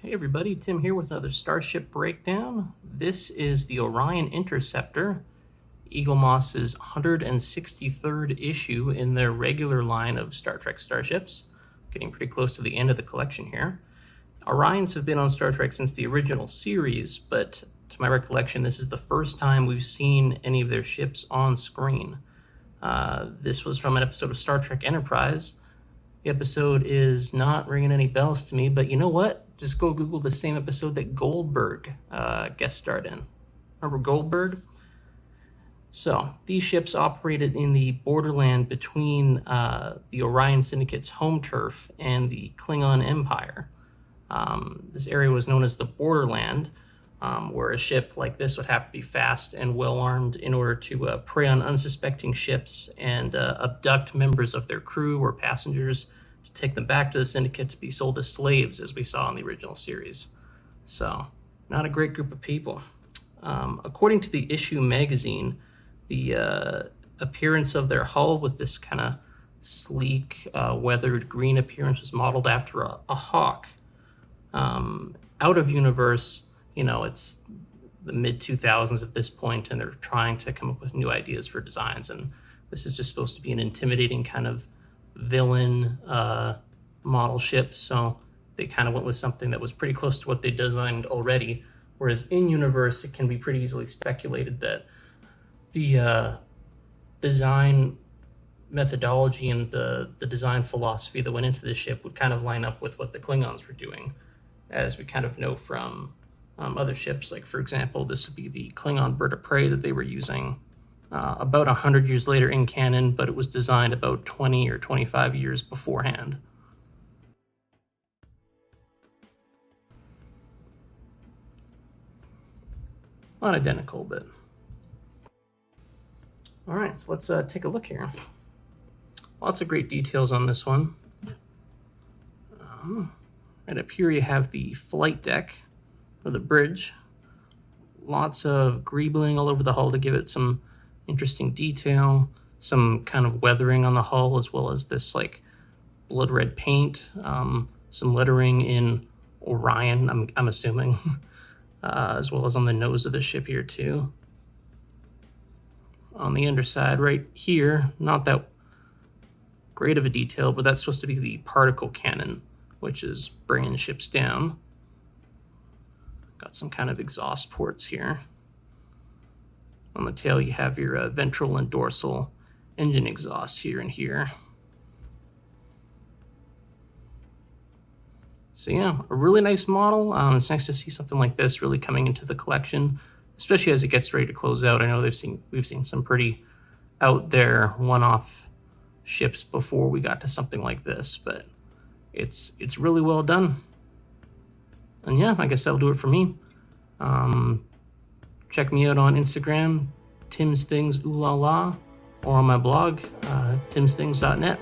Hey everybody, Tim here with another Starship breakdown. This is the Orion Interceptor, Eaglemoss's 163rd issue in their regular line of Star Trek starships. Getting pretty close to the end of the collection here. Orions have been on Star Trek since the original series, but to my recollection, this is the first time we've seen any of their ships on screen. This was from an episode of Star Trek Enterprise. The episode is not ringing any bells to me, but you know what? Just go Google the same episode that Goldberg guest starred in. Remember Goldberg? So these ships operated in the borderland between the Orion Syndicate's home turf and the Klingon Empire. This area was known as the borderland, where a ship like this would have to be fast and well-armed in order to prey on unsuspecting ships and abduct members of their crew or passengers to take them back to the Syndicate to be sold as slaves, as we saw in the original series. So, not a great group of people. According to the issue magazine, the appearance of their hull with this kind of sleek, weathered green appearance was modeled after a hawk. Out of universe, you know, it's the mid-2000s at this point, and they're trying to come up with new ideas for designs, and this is just supposed to be an intimidating kind of villain model ship, so they kind of went with something that was pretty close to what they designed already, whereas in universe it can be pretty easily speculated that the design methodology and the design philosophy that went into the ship would kind of line up with what the Klingons were doing, as we kind of know from other ships. Like, for example, this would be the Klingon bird of prey that they were using about 100 years later in canon, but it was designed about 20 or 25 years beforehand. Not identical, but... All right, so let's take a look here. Lots of great details on this one. Right up here you have the flight deck, or the bridge. Lots of greebling all over the hull to give it some interesting detail, some kind of weathering on the hull, as well as this like blood red paint, some lettering in Orion, I'm assuming, as well as on the nose of the ship here too. On the underside right here, not that great of a detail, but that's supposed to be the particle cannon, which is bringing ships down. Got some kind of exhaust ports here. On the tail you have your ventral and dorsal engine exhausts here and here. So yeah, a really nice model. It's nice to see something like this really coming into the collection, especially as it gets ready to close out. I know we've seen some pretty out there one-off ships before we got to something like this, but it's really well done. And yeah, I guess that'll do it for me. Check me out on Instagram, Tim's Things Ooh La La, or on my blog, timsthings.net.